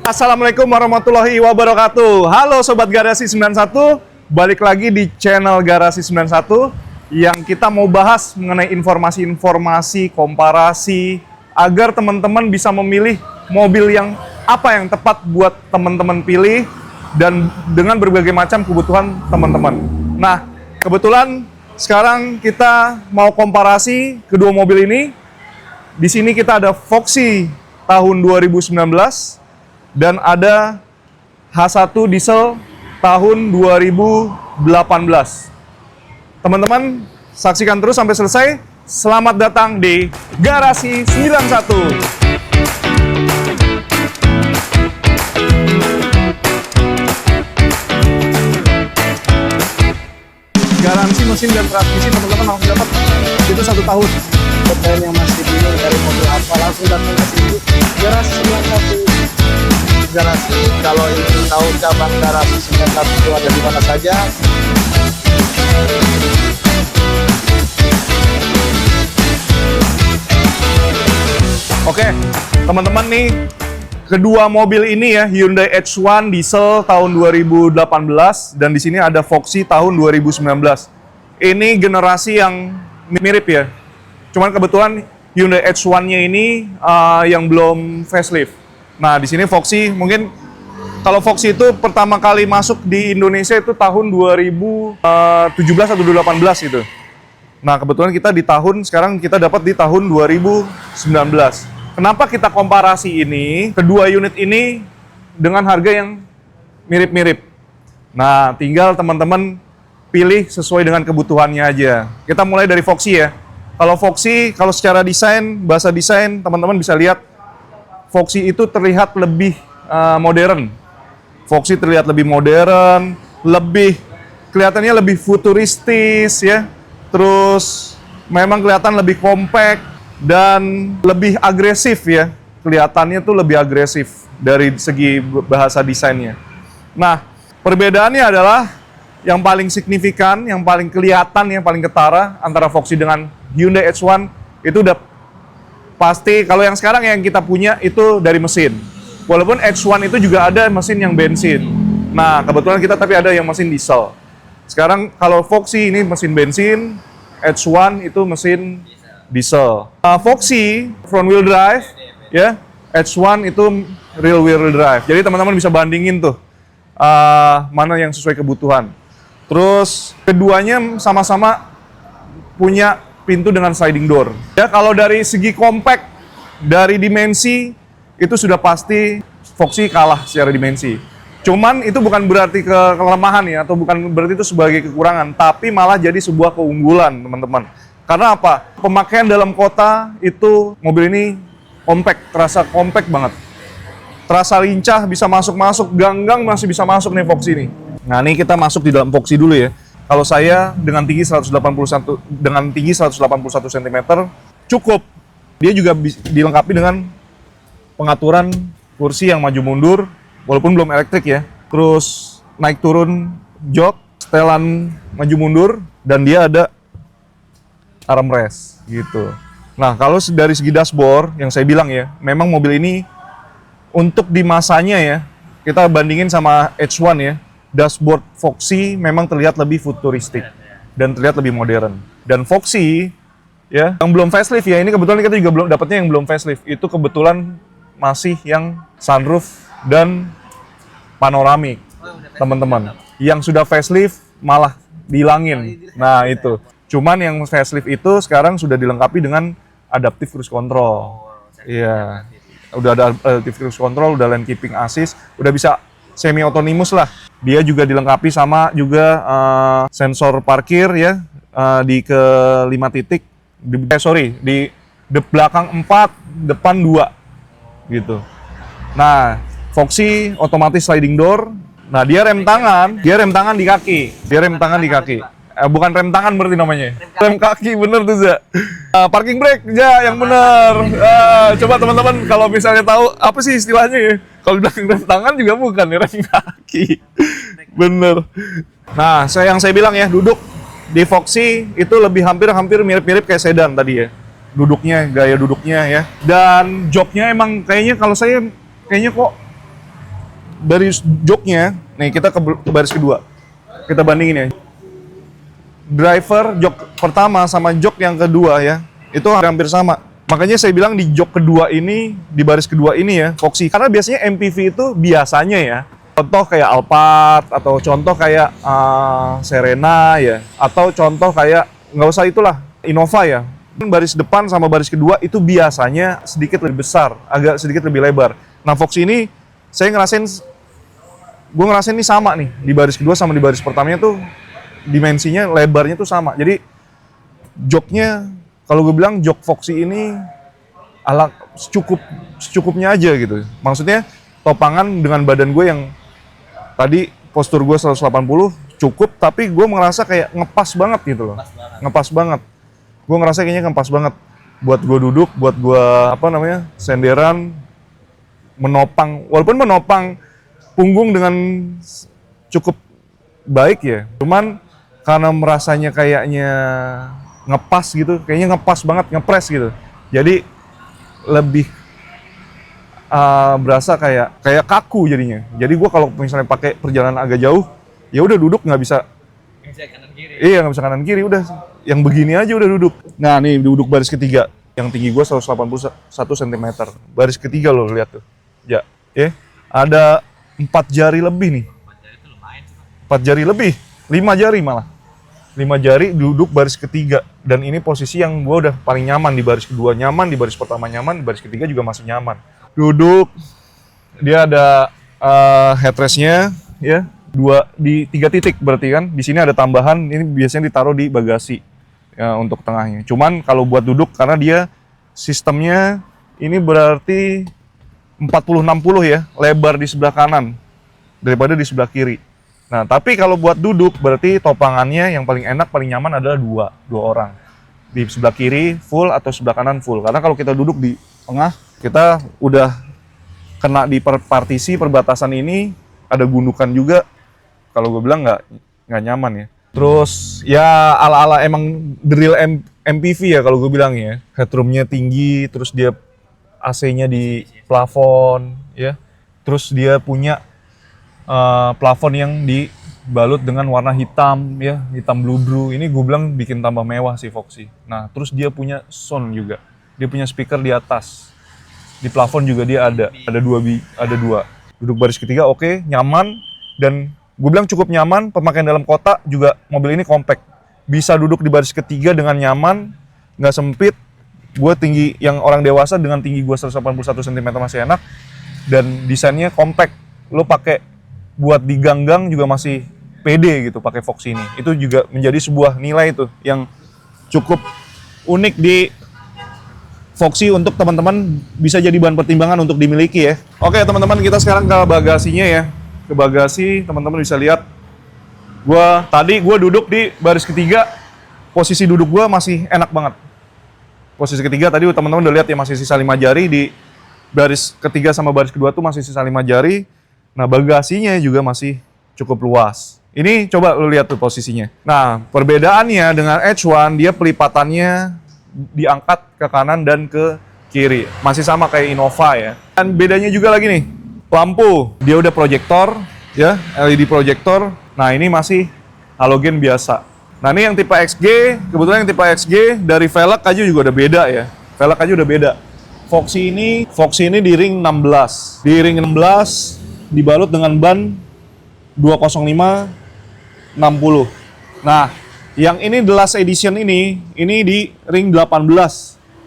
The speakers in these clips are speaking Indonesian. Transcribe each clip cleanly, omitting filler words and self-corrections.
Assalamualaikum warahmatullahi wabarakatuh. Halo Sobat Garasi 91, balik lagi di channel Garasi 91 yang kita mau bahas mengenai informasi-informasi, komparasi, agar teman-teman bisa memilih mobil yang apa yang tepat buat teman-teman pilih dan dengan berbagai macam kebutuhan teman-teman. Nah, kebetulan sekarang kita mau komparasi kedua mobil ini. Di sini kita ada Voxy tahun 2019 dan ada H1 diesel tahun 2018. Teman-teman, saksikan terus sampai selesai. Selamat datang di Garasi 91. Garansi mesin dan transmisi teman-teman langsung dapat itu 1 tahun. Buat kalian yang masih bingung dari mobil apa, langsung datang ke sini. Garasi 91 Garasi. Kalau ingin tahu cabang Garasi 91 itu ada di mana saja, Oke, teman-teman nih, kedua mobil ini ya, Hyundai H1 diesel tahun 2018 dan di sini ada Voxy tahun 2019. Ini generasi yang mirip ya. Cuman kebetulan Hyundai H1-nya ini yang belum facelift. Nah, di sini Voxy mungkin kalau Voxy itu pertama kali masuk di Indonesia itu tahun 2017 atau 2018 itu. Nah, kebetulan kita di tahun sekarang kita dapat di tahun 2019. Kenapa kita komparasi ini, kedua unit ini dengan harga yang mirip-mirip. Nah, tinggal teman-teman pilih sesuai dengan kebutuhannya aja. Kita mulai dari Voxy ya. Kalau Voxy, kalau secara desain, bahasa desain, teman-teman bisa lihat Voxy itu terlihat lebih modern. Voxy terlihat lebih modern, kelihatannya lebih futuristis ya. Terus memang kelihatan lebih compact dan lebih agresif ya. Kelihatannya tuh lebih agresif dari segi bahasa desainnya. Nah, perbedaannya adalah yang paling signifikan, yang paling kelihatan, yang paling ketara antara Voxy dengan Hyundai H1 itu udah pasti. Kalau yang sekarang yang kita punya itu dari mesin. Walaupun H1 itu juga ada mesin yang bensin. Nah, kebetulan kita tapi ada yang mesin diesel. Sekarang kalau Voxy ini mesin bensin, H1 itu mesin diesel. Voxy front wheel drive, ya, H1 itu rear wheel drive. Jadi teman-teman bisa bandingin tuh mana yang sesuai kebutuhan. Terus keduanya sama-sama punya pintu dengan sliding door. Ya, kalau dari segi compact, dari dimensi itu sudah pasti Voxy kalah secara dimensi. Cuman itu bukan berarti kelemahan ya, atau bukan berarti itu sebagai kekurangan, tapi malah jadi sebuah keunggulan, teman-teman. Karena apa? Pemakaian dalam kota itu mobil ini compact, terasa compact banget. Terasa lincah, bisa masuk-masuk, gang-gang masih bisa masuk nih Voxy ini. Nah, ini kita masuk di dalam Voxy dulu ya. Kalau saya dengan tinggi 181 cm cukup. Dia juga dilengkapi dengan pengaturan kursi yang maju mundur, walaupun belum elektrik ya. Terus naik turun jok, setelan maju mundur, dan dia ada armrest gitu. Nah, kalau dari segi dashboard yang saya bilang ya, memang mobil ini untuk di masanya ya, kita bandingin sama H1 ya, dashboard Voxy memang terlihat lebih futuristik dan terlihat lebih modern. Dan Voxy ya, yang belum facelift ya, ini kebetulan kita juga belum dapatnya yang belum facelift. Itu kebetulan masih yang sunroof dan panoramik, teman-teman. Yang sudah facelift malah dihilangin. Nah, itu. Cuman yang facelift itu sekarang sudah dilengkapi dengan adaptive cruise control. Iya. Udah ada adaptive cruise control, udah lane keeping assist, udah bisa semi autonomous lah. Dia juga dilengkapi sama juga sensor parkir ya, di ke 5 titik. Di belakang 4, depan 2 gitu. Nah, Voxy otomatis sliding door. Nah, dia rem tangan di kaki. Bukan rem tangan berarti namanya. Rem kaki, bener tuh, Za. Parking brake, ya, yang bener. Coba teman-teman kalau misalnya tahu apa sih istilahnya ya. Kalau bilang rem tangan juga bukan, ya, rem kaki. Bener. Nah, yang saya bilang ya, duduk di Voxy itu lebih hampir mirip-mirip kayak sedan tadi ya. Gaya duduknya ya. Dan joknya emang kayaknya kalau saya kayaknya kok dari joknya, nih kita ke baris kedua. Kita bandingin ya. Driver jok pertama sama jok yang kedua ya, itu hampir sama. Makanya saya bilang di jok kedua ini, di baris kedua ini ya, Foxy. Karena biasanya MPV itu biasanya ya, contoh kayak Alphard, atau contoh kayak Serena ya, atau contoh kayak, nggak usah itulah, Innova ya. Baris depan sama baris kedua itu biasanya sedikit lebih besar, agak sedikit lebih lebar. Nah Foxy ini, gue ngerasain ini sama nih, di baris kedua sama di baris pertamanya tuh, dimensinya, lebarnya tuh sama. Jadi joknya, kalau gue bilang jok Foxy ini ala secukupnya aja gitu. Maksudnya topangan dengan badan gue yang tadi postur gue 180 cukup, tapi gue merasa kayak ngepas banget gitu loh. Ngepas banget. Gue ngerasa kayaknya ngepas banget buat gue duduk, buat gue senderan, menopang. Walaupun menopang punggung dengan cukup baik ya. Cuman karena merasanya kayaknya ngepas gitu, kayaknya ngepas banget, ngepres gitu. Jadi lebih berasa kayak kaku jadinya. Jadi gue kalau misalnya pakai perjalanan agak jauh, ya udah duduk nggak bisa kanan kiri. Iya, nggak bisa kanan kiri, udah yang begini aja udah duduk. Nah nih duduk baris ketiga, yang tinggi gue 181 cm. Baris ketiga lo lihat tuh, ya, ada 4 jari lebih nih. 4 jari lebih, 5 jari malah. 5 jari duduk baris ketiga, dan ini posisi yang gue udah paling nyaman. Di baris kedua nyaman, di baris pertama nyaman, di baris ketiga juga masih nyaman. Duduk, dia ada headrest-nya ya, 3 titik berarti kan. Di sini ada tambahan, ini biasanya ditaruh di bagasi ya, untuk tengahnya. Cuman kalau buat duduk, karena dia sistemnya ini berarti 40-60 ya, lebar di sebelah kanan daripada di sebelah kiri. Nah, tapi kalau buat duduk, berarti topangannya yang paling enak, paling nyaman adalah dua orang. Di sebelah kiri full atau sebelah kanan full. Karena kalau kita duduk di tengah, kita udah kena di partisi perbatasan ini, ada gundukan juga. Kalau gue bilang nggak nyaman ya. Terus ya ala-ala emang drill MPV ya kalau gue bilang ya. Headroomnya tinggi, terus dia AC-nya di plafon ya. Terus dia punya plafon yang dibalut dengan warna hitam ya, hitam blue. Ini gue bilang bikin tambah mewah sih Foxy. Nah, terus dia punya sound juga. Dia punya speaker di atas. Di plafon juga dia ada dua. Duduk baris ketiga oke, nyaman, dan gue bilang cukup nyaman. Pemakaian dalam kota juga mobil ini compact. Bisa duduk di baris ketiga dengan nyaman, nggak sempit. Gue tinggi yang orang dewasa dengan tinggi gue 181 cm masih enak, dan desainnya compact. Lo pakai buat di gang-gang juga masih pede gitu pakai Foxy ini. Itu juga menjadi sebuah nilai tuh yang cukup unik di Foxy untuk teman-teman bisa jadi bahan pertimbangan untuk dimiliki ya. Oke teman-teman, kita sekarang ke bagasinya ya. Ke bagasi, teman-teman bisa lihat. Tadi gue duduk di baris ketiga, posisi duduk gue masih enak banget. Posisi ketiga tadi teman-teman udah lihat ya, masih sisa 5 jari. Di baris ketiga sama baris kedua tuh masih sisa 5 jari. Nah, bagasinya juga masih cukup luas. Ini coba lu lihat tuh posisinya. Nah, perbedaannya dengan H1, dia pelipatannya diangkat ke kanan dan ke kiri. Masih sama kayak Innova ya. Dan bedanya juga lagi nih, lampu. Dia udah proyektor ya, LED proyektor. Nah, ini masih halogen biasa. Nah, ini yang tipe XG, kebetulan yang tipe XG dari velg aja juga udah beda ya. Velg aja udah beda. Foxy ini di ring 16. Di ring 16 dibalut dengan ban 205 60. Nah, yang ini The Last Edition ini di ring 18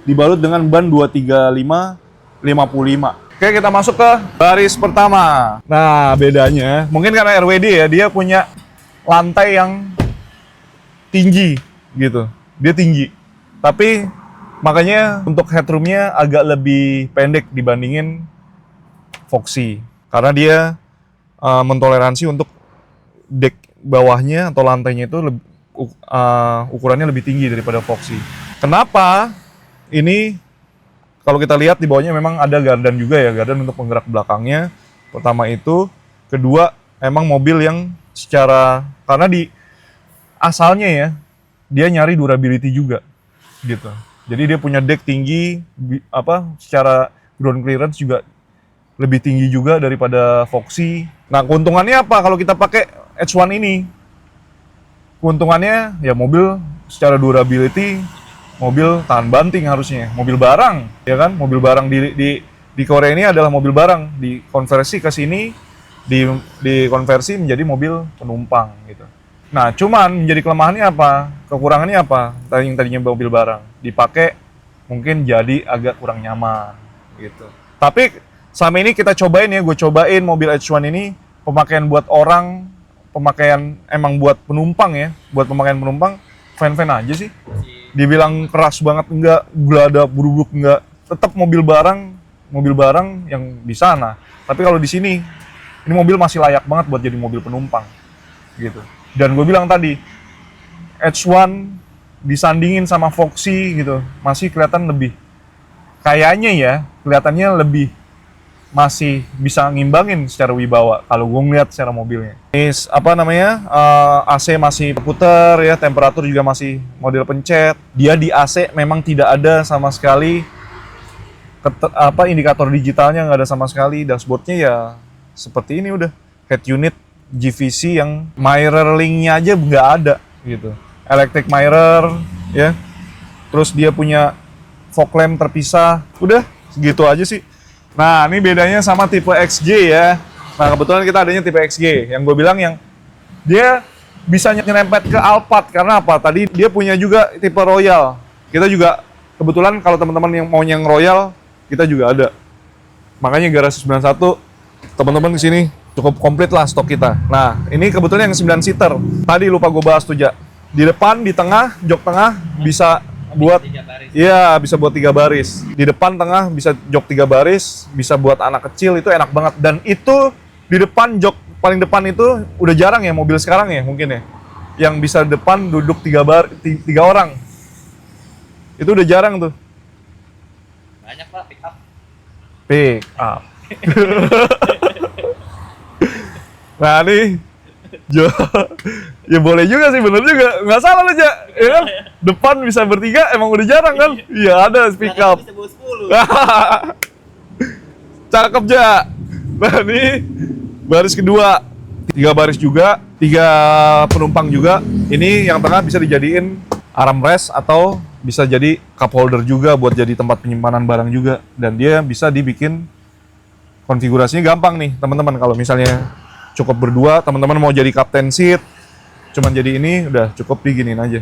dibalut dengan ban 235 55. Oke, kita masuk ke baris pertama. Nah, bedanya mungkin karena RWD ya, dia punya lantai yang tinggi gitu. Dia tinggi. Tapi makanya untuk headroomnya agak lebih pendek dibandingin Foxy. Karena dia mentoleransi untuk deck bawahnya atau lantainya itu ukurannya lebih tinggi daripada Foxy. Kenapa? Ini kalau kita lihat di bawahnya memang ada gardan juga ya, gardan untuk penggerak belakangnya. Pertama itu, kedua emang mobil yang karena di asalnya ya, dia nyari durability juga gitu. Jadi dia punya deck tinggi, secara ground clearance juga lebih tinggi juga daripada Foxy. Nah, keuntungannya apa kalau kita pakai H1 ini? Keuntungannya ya mobil secara durability, mobil tahan banting harusnya. Mobil barang, ya kan? Mobil barang di Korea ini adalah mobil barang, dikonversi ke sini, dikonversi menjadi mobil penumpang gitu. Nah, cuman menjadi kelemahannya apa? Kekurangannya apa? Tadinya mobil barang dipakai mungkin jadi agak kurang nyaman gitu. Tapi selama ini kita cobain ya, gue cobain mobil H1 ini pemakaian buat orang, pemakaian emang buat penumpang ya, buat pemakaian penumpang fan-fan aja sih. Dibilang keras banget enggak, gelada buruk enggak, tetap mobil barang yang di sana. Tapi kalau di sini ini mobil masih layak banget buat jadi mobil penumpang gitu. Dan gue bilang tadi, H1 disandingin sama Foxy gitu, masih kelihatan lebih, kayaknya ya, kelihatannya lebih masih bisa ngimbangin secara wibawa kalau gue ngeliat secara mobilnya. Ini apa namanya, AC masih puter ya, temperatur juga masih model pencet. Dia di AC memang tidak ada sama sekali indikator digitalnya, nggak ada sama sekali. Dashboardnya ya seperti ini udah, head unit GVC yang mirror link-nya aja nggak ada gitu. Electric mirror ya. Terus dia punya fog lamp terpisah. Udah segitu aja sih. Nah, ini bedanya sama tipe XJ ya. Nah, kebetulan kita adanya tipe XJ. Yang gue bilang yang dia bisa nyerempet ke Alphard karena apa? Tadi dia punya juga tipe Royal. Kita juga kebetulan kalau teman-teman yang mau yang Royal, kita juga ada. Makanya Garasi 91 teman-teman di sini cukup komplit lah stok kita. Nah, ini kebetulan yang 9 seater. Tadi lupa gue bahas tuh, Ja. Di depan, di tengah, jok tengah bisa buat, iya bisa buat 3 baris. Di depan tengah bisa jok 3 baris, bisa buat anak kecil, itu enak banget. Dan itu di depan, jok paling depan itu udah jarang ya mobil sekarang ya mungkin ya. Yang bisa depan duduk 3 orang. Itu udah jarang tuh. Banyak Pak, pick up. Pick up. Nah nih, Jo, ya boleh juga sih, bener juga, nggak salah lo, Ja, ya kan? Depan bisa bertiga, emang udah jarang kan? Iya ada pick up. Bisa bawa 10. Cakep, Ja. Nah ini baris kedua, 3 baris juga, 3 penumpang juga. Ini yang tengah bisa dijadiin armrest atau bisa jadi cup holder juga buat jadi tempat penyimpanan barang juga. Dan dia bisa dibikin konfigurasinya gampang nih teman-teman. Kalau misalnya cukup berdua, teman-teman mau jadi captain seat, cuman jadi ini udah cukup diginiin aja.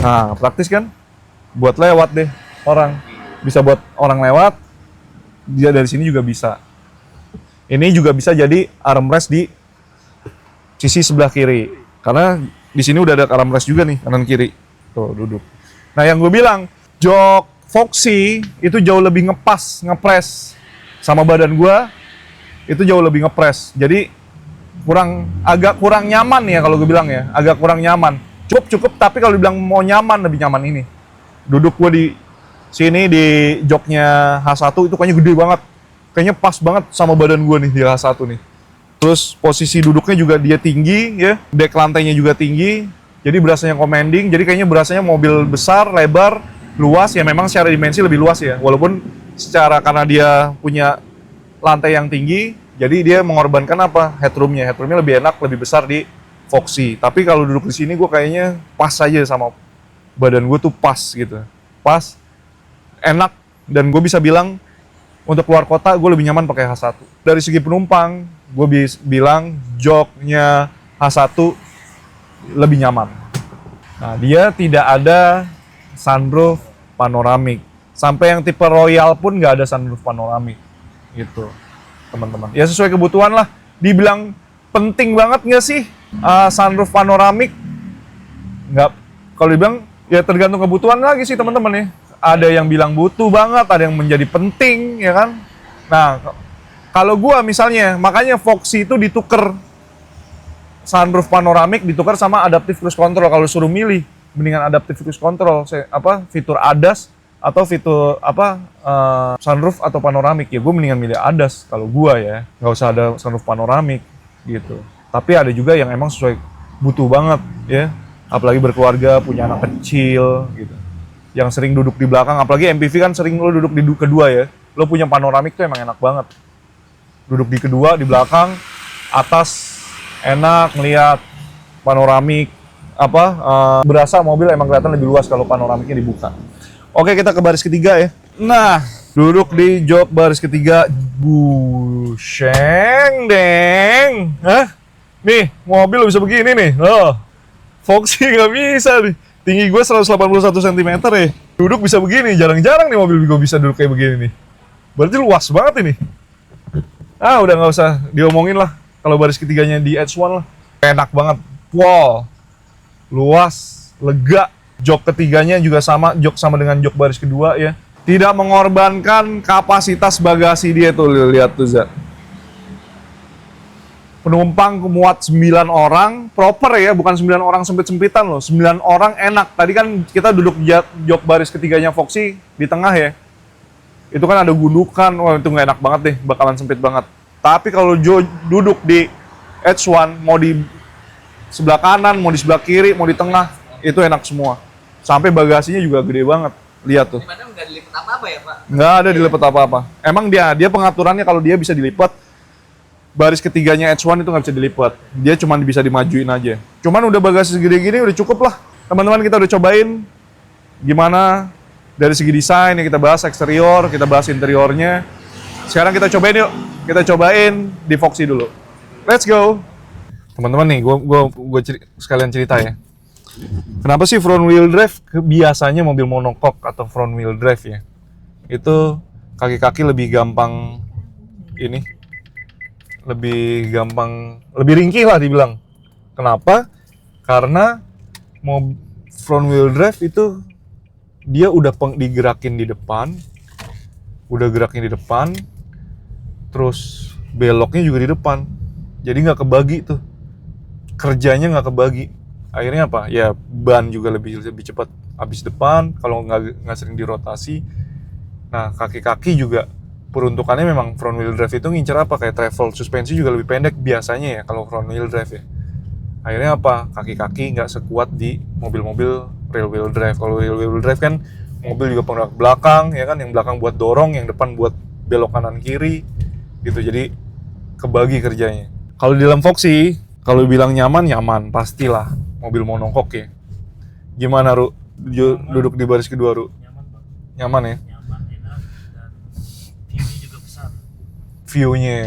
Nah, praktis kan? Buat lewat deh orang. Bisa buat orang lewat, dia dari sini juga bisa. Ini juga bisa jadi armrest di sisi sebelah kiri. Karena di sini udah ada armrest juga nih, kanan kiri. Tuh, duduk. Nah, yang gue bilang, jok Foxy itu jauh lebih ngepres sama badan gue, itu jauh lebih ngepres. Jadi agak kurang nyaman ya kalau gue bilang ya, agak kurang nyaman. Cukup, tapi kalau dibilang mau nyaman, lebih nyaman ini. Duduk gue di sini di joknya H1 itu kayaknya gede banget. Kayaknya pas banget sama badan gue nih di H1 nih. Terus posisi duduknya juga dia tinggi ya, dek lantainya juga tinggi. Jadi berasanya commanding, jadi kayaknya berasanya mobil besar, lebar, luas ya, memang secara dimensi lebih luas ya. Walaupun secara karena dia punya lantai yang tinggi, jadi dia mengorbankan apa? Headroomnya lebih enak, lebih besar di Foxy. Tapi kalau duduk di sini gue kayaknya pas aja sama badan gue tuh pas gitu. Pas, enak, dan gue bisa bilang untuk keluar kota gue lebih nyaman pakai H1. Dari segi penumpang, gue bilang joknya H1 lebih nyaman. Nah, dia tidak ada sunroof panoramik. Sampai yang tipe Royal pun nggak ada sunroof panoramik gitu, teman-teman. Ya sesuai kebutuhan lah. Dibilang penting banget nggak sih sunroof panoramik? Nggak. Kalau dibilang ya tergantung kebutuhan lagi sih, teman-teman ya. Ada yang bilang butuh banget, ada yang menjadi penting, ya kan? Nah, kalau gua misalnya, makanya Foxy itu ditukar sunroof panoramik ditukar sama adaptive cruise control. Kalau suruh milih, mendingan adaptive cruise control, fitur ADAS atau fitur sunroof atau panoramik, ya gue mendingan milih ADAS kalau gue ya, nggak usah ada sunroof panoramik gitu. Tapi ada juga yang emang sesuai butuh banget ya, apalagi berkeluarga, punya anak kecil gitu, yang sering duduk di belakang, apalagi MPV kan sering lo duduk di kedua ya, lo punya panoramik tuh emang enak banget, duduk di kedua, di belakang, atas enak ngelihat panoramik berasa mobil emang kelihatan lebih luas kalau panoramiknya dibuka. Oke, kita ke baris ketiga ya. Nah, duduk di jok baris ketiga. Busheng deng. Hah? Nih, mobil bisa begini nih. Loh, Foxy nggak bisa nih. Tinggi gue 181 cm ya. Duduk bisa begini. Jarang-jarang nih mobil gue bisa duduk kayak begini nih. Berarti luas banget ini. Udah nggak usah diomongin lah. Kalau baris ketiganya di H1 lah. Enak banget. Wow. Luas, lega. Jok ketiganya juga sama dengan jok baris kedua ya. Tidak mengorbankan kapasitas bagasi dia tuh, lihat tuh Zat. Penumpang muat 9 orang, proper ya, bukan 9 orang sempit-sempitan loh. 9 orang enak. Tadi kan kita duduk jok baris ketiganya Foxy di tengah ya. Itu kan ada gundukan, wah itu nggak enak banget deh, bakalan sempit banget. Tapi kalau duduk di H1, mau di sebelah kanan, mau di sebelah kiri, mau di tengah, itu enak semua. Sampai bagasinya juga gede banget. Lihat tuh. Dimana nggak dilipat apa-apa ya, Pak? Nggak ada dilipat apa-apa. Emang dia pengaturannya kalau dia bisa dilipat, baris ketiganya H1 itu nggak bisa dilipat. Dia cuma bisa dimajuin aja. Cuman udah bagasi segede gini udah cukup lah. Teman-teman kita udah cobain gimana dari segi desain ya, kita bahas eksterior, kita bahas interiornya. Sekarang kita cobain yuk. Kita cobain di Foxy dulu. Let's go. Teman-teman nih, gue sekalian cerita ya. Kenapa sih front wheel drive biasanya mobil monokok atau front wheel drive ya? Itu kaki-kaki lebih gampang ini, lebih ringkih lah dibilang. Kenapa? Karena front wheel drive itu dia udah digerakin di depan, terus beloknya juga di depan, jadi nggak kebagi tuh, kerjanya nggak kebagi. Akhirnya apa? Ya ban juga lebih cepat habis depan kalau nggak sering dirotasi. Nah, kaki-kaki juga peruntukannya memang front wheel drive itu ngincer apa? Kayak travel, suspensi juga lebih pendek biasanya ya kalau front wheel drive ya. Akhirnya apa? Kaki-kaki nggak sekuat di mobil-mobil rear wheel drive. Kalau rear wheel drive kan mobil juga penggerak belakang ya kan, yang belakang buat dorong, yang depan buat belok kanan kiri gitu. Jadi kebagi kerjanya. Kalau di dalam Foxy, kalau bilang nyaman pastilah. Mobil monokok ya. Gimana, Ru? Duduk di baris kedua, Ru? Nyaman, Bang. Nyaman ya? Nyaman, enak, dan view-nya juga besar. View-nya.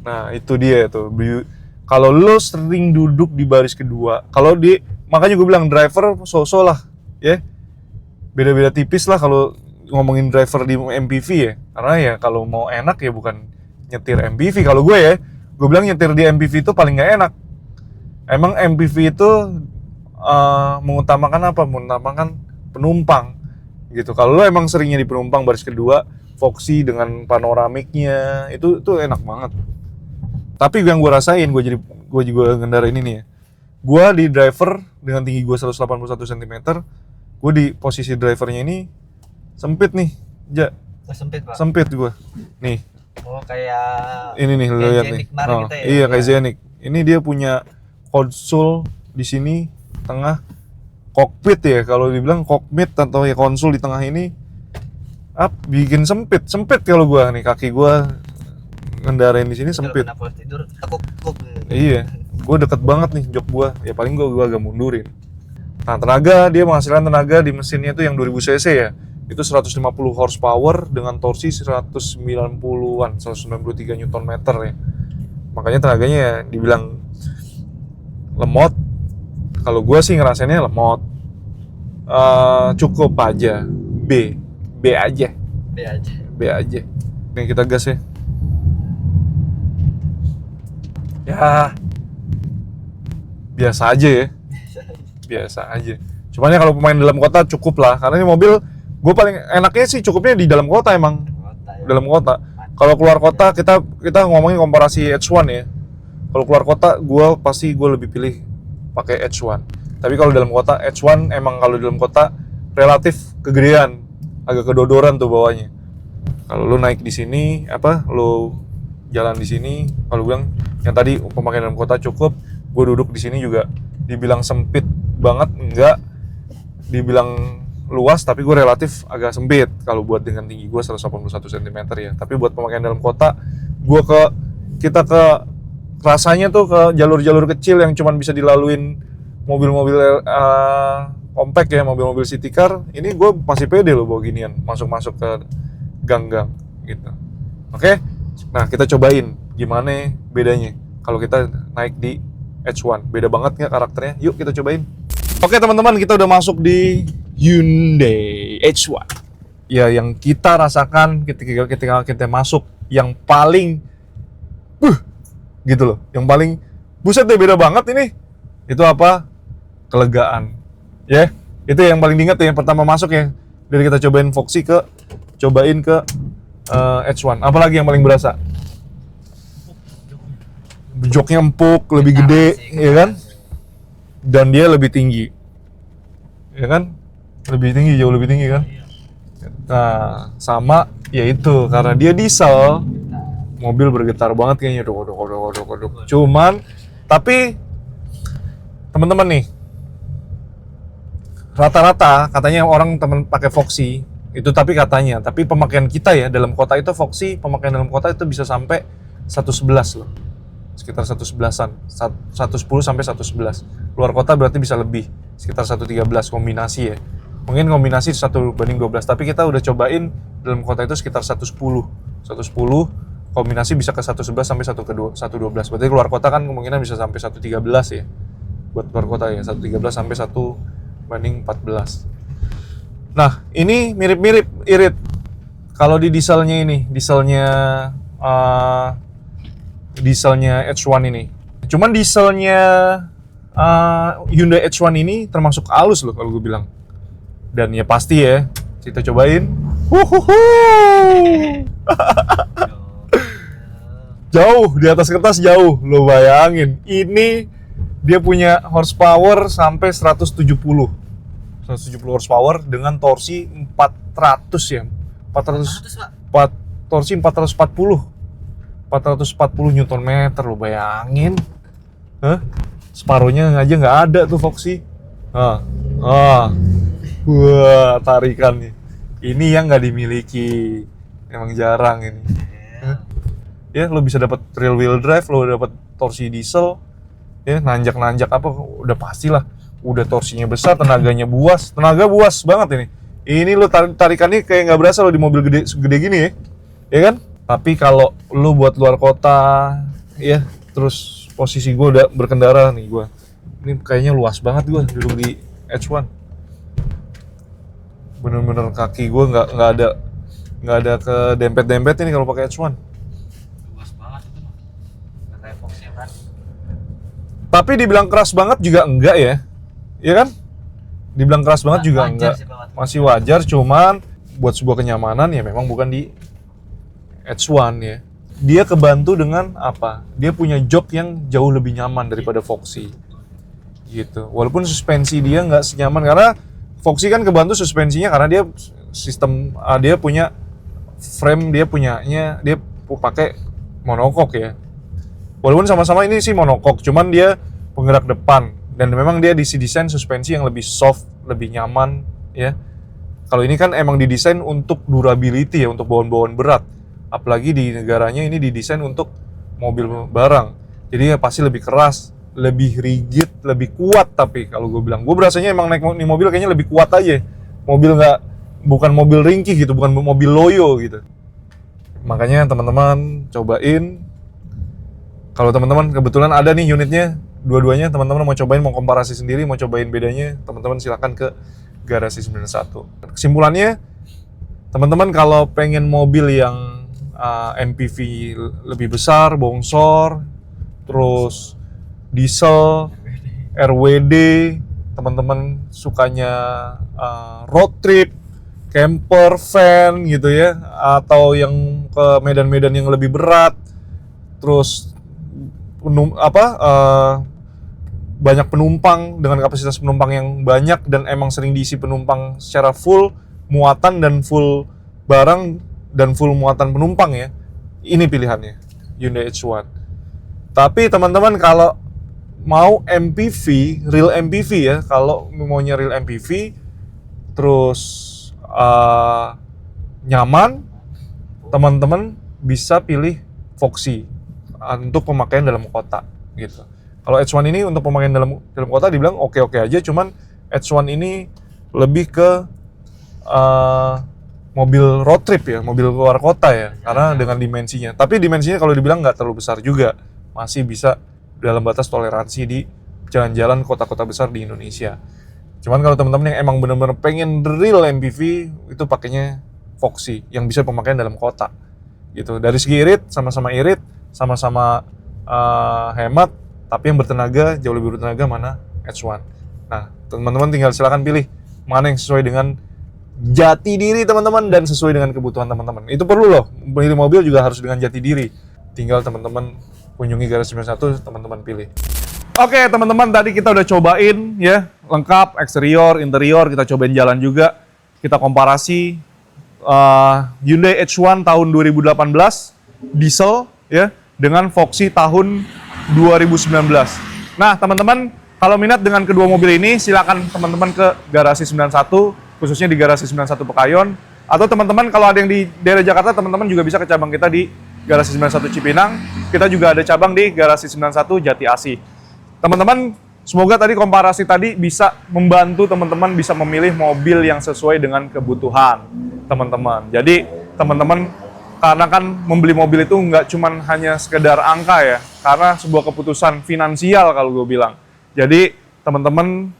Nah, itu dia tuh. Kalau lo sering duduk di baris kedua, makanya gue bilang driver so-so lah, ya. Beda-beda tipis lah kalau ngomongin driver di MPV ya. Karena ya kalau mau enak ya bukan nyetir MPV. Kalau gue ya, gue bilang nyetir di MPV itu paling nggak enak. Emang MPV itu mengutamakan apa? Mengutamakan penumpang gitu. Kalau lo emang seringnya di penumpang baris kedua, Foxy dengan panoramiknya itu enak banget. Tapi yang gue rasain, gue juga ngendarain ini ya. Gue di driver dengan tinggi gue 181 cm, gue di posisi drivernya ini sempit nih, Sempit, Pak. Sempit gue. Nih. Oh, kayak ini nih, lo lihat nih. Gitu ya? Iya, kayak Zenik. Ini dia punya konsol di sini tengah, kokpit ya kalau dibilang kokpit atau ya konsul di tengah ini bikin sempit kalau gua nih, kaki gua ngendarain di sini sempit. Kenapa tidur tekuk. Iya, gua deket banget nih jok gua, ya paling gua agak mundurin. Nah, dia menghasilkan tenaga di mesinnya itu yang 2000 cc ya, itu 150 horsepower dengan torsi 193 Nm ya. Makanya tenaganya ya dibilang lemot. Kalau gue sih ngerasainnya lemot. Cukup aja. B aja. Nih kita gas ya. Ya biasa aja ya. Biasa aja. Cuman ya kalau pemain dalam kota cukup lah. Karena ini mobil gue paling enaknya sih cukupnya di dalam kota emang. Dalam kota. Kalau keluar kota kita ngomongin komparasi H1 ya. Kalau keluar kota gue lebih pilih pakai H1. Tapi kalau dalam kota H1 emang kalau dalam kota relatif kegedean, agak kedodoran tuh bawahnya. Kalau lu naik di sini lu jalan di sini, kalau bilang yang tadi pemakaian dalam kota cukup, gue duduk di sini juga dibilang sempit banget enggak, dibilang luas tapi gue relatif agak sempit kalau buat dengan tinggi gue 181 cm ya. Tapi buat pemakaian dalam kota, kita ke rasanya tuh ke jalur-jalur kecil yang cuman bisa dilaluin mobil-mobil compact ya, mobil-mobil city car. Ini gue masih pede loh bawa ginian masuk-masuk ke gang-gang gitu. Oke, nah kita cobain gimana bedanya kalau kita naik di H1. Beda banget nggak karakternya? Yuk kita cobain. Oke teman-teman, kita udah masuk di Hyundai H1. Ya, yang kita rasakan ketika kita masuk, yang paling gitu loh, yang paling buset deh, beda banget ini. Itu apa? Kelegaan. Ya, itu yang paling diingat ya, yang pertama masuk ya. Dari kita cobain Foxy cobain ke H1. Apalagi yang paling berasa? Joknya empuk, lebih gede, ya kan? Dan dia lebih tinggi, ya kan? Lebih tinggi, jauh lebih tinggi kan? Nah, sama yaitu karena dia diesel, mobil bergetar banget kayaknya. Cuman, tapi teman-teman nih, rata-rata katanya orang temen pakai Foxy itu, tapi pemakaian kita ya dalam kota itu Foxy, pemakaian dalam kota itu bisa sampai 111 loh. Sekitar 111-an, 110 sampai 111. Luar kota berarti bisa lebih, sekitar 113 kombinasi ya. Mungkin kombinasi 1:12, tapi kita udah cobain dalam kota itu sekitar 110. 110 kombinasi bisa ke 111 sampai 112. Berarti keluar kota kan kemungkinan bisa sampai 113 ya. Buat keluar kota ya, 113 sampai 1/14. Nah, ini mirip-mirip irit. Kalau di dieselnya ini, dieselnya H1 ini. Cuman dieselnya Hyundai H1 ini termasuk halus loh kalau gue bilang. Dan ya pasti ya, kita cobain. Jauh, di atas kertas jauh. Lo bayangin, ini dia punya horsepower sampai 170 horsepower dengan torsi 400 ya. 400, torsi 440 Newton meter, lo bayangin. Separuhnya aja nggak ada tuh Foxy. Wah, tarikannya. Ini yang nggak dimiliki. Emang jarang ini. Ya, lo bisa dapat rear wheel drive, lo dapat torsi diesel. Ya, nanjak apa udah pastilah. Udah torsinya besar, tenaganya buas. Tenaga buas banget ini. Ini lo tarikannya kayak nggak berasa lo di mobil gede gini ya. Ya kan? Tapi kalau lo buat luar kota, ya, terus posisi gue udah berkendara nih gue. Ini kayaknya luas banget gue duduk di H1. Bener-bener kaki gue nggak ada ke dempet ini kalau pakai H1. Luas banget itu mah. Kayak Foxy kan. Tapi dibilang keras banget juga enggak ya, ya kan? Dibilang keras banget juga enggak, masih wajar. Cuman buat sebuah kenyamanan ya memang bukan di H1 ya. Dia kebantu dengan apa? Dia punya jok yang jauh lebih nyaman daripada Foxy, gitu. Walaupun suspensi dia nggak senyaman, karena Foxy kan kebantu suspensinya karena dia sistem dia punya frame, dia pakai monokok ya. Walaupun sama-sama ini sih monokok, cuman dia penggerak depan dan memang dia didesain suspensi yang lebih soft, lebih nyaman ya. Kalau ini kan emang didesain untuk durability ya, untuk bawaan-bawaan berat. Apalagi di negaranya ini didesain untuk mobil barang. Jadi ya pasti lebih keras, lebih rigid, lebih kuat. Tapi kalau gue bilang, gue berasanya emang naik ini mobil kayaknya lebih kuat aja. Mobil bukan mobil ringkih gitu, bukan mobil loyo gitu. Makanya teman-teman cobain. Kalau teman-teman kebetulan ada nih unitnya, dua-duanya teman-teman mau cobain, mau komparasi sendiri, mau cobain bedanya, teman-teman silakan ke Garasi 91. Kesimpulannya, teman-teman kalau pengen mobil yang MPV lebih besar, bongsor, terus diesel, RWD, teman-teman sukanya road trip, camper, van gitu ya, atau yang ke medan-medan yang lebih berat, terus banyak penumpang dengan kapasitas penumpang yang banyak dan emang sering diisi penumpang secara full muatan dan full barang dan full muatan penumpang ya, ini pilihannya Hyundai H1. Tapi teman-teman kalau mau MPV, real MPV ya, kalau maunya real MPV terus nyaman, teman-teman bisa pilih Foxy untuk pemakaian dalam kota gitu. Kalau H1 ini untuk pemakaian dalam kota dibilang oke-oke aja, cuman H1 ini lebih ke mobil road trip ya, mobil keluar kota ya, karena dengan dimensinya. Tapi dimensinya kalau dibilang nggak terlalu besar juga, masih bisa dalam batas toleransi di jalan-jalan kota-kota besar di Indonesia. Cuman kalau teman-teman yang emang benar-benar pengen real MPV, itu pakainya Foxy yang bisa pemakaian dalam kota gitu. Dari segi irit, sama-sama irit, sama-sama hemat, tapi yang bertenaga, jauh lebih bertenaga mana? H1. Nah, teman-teman tinggal silakan pilih mana yang sesuai dengan jati diri teman-teman dan sesuai dengan kebutuhan teman-teman. Itu perlu loh, pilih mobil juga harus dengan jati diri. Tinggal teman-teman kunjungi Garasi 91, teman-teman pilih. Oke teman-teman, tadi kita udah cobain ya, lengkap, eksterior, interior, kita cobain jalan juga. Kita komparasi Hyundai H1 tahun 2018, diesel ya, dengan Foxy tahun 2019. Nah teman-teman, kalau minat dengan kedua mobil ini, silakan teman-teman ke Garasi 91, khususnya di Garasi 91 Pekayon. Atau teman-teman kalau ada yang di daerah Jakarta, teman-teman juga bisa ke cabang kita di Garasi 91 Cipinang. Kita juga ada cabang di Garasi 91 Jati Asih. Teman-teman, semoga tadi komparasi tadi bisa membantu teman-teman bisa memilih mobil yang sesuai dengan kebutuhan teman-teman. Jadi teman-teman, karena kan membeli mobil itu nggak cuma hanya sekedar angka ya, karena sebuah keputusan finansial kalau gue bilang. Jadi teman-teman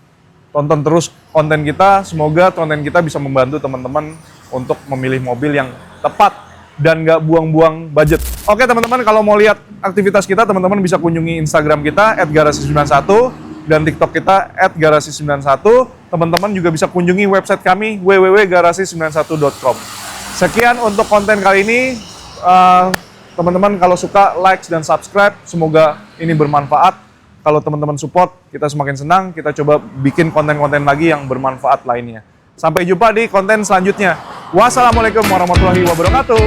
tonton terus konten kita, semoga konten kita bisa membantu teman-teman untuk memilih mobil yang tepat dan nggak buang-buang budget. Oke teman-teman, kalau mau lihat aktivitas kita, teman-teman bisa kunjungi Instagram kita @garasi91 dan TikTok kita @garasi91. Teman-teman juga bisa kunjungi website kami www.garasi91.com. Sekian untuk konten kali ini. Teman-teman kalau suka, like dan subscribe. Semoga ini bermanfaat. Kalau teman-teman support, kita semakin senang. Kita coba bikin konten-konten lagi yang bermanfaat lainnya. Sampai jumpa di konten selanjutnya. Wassalamualaikum warahmatullahi wabarakatuh.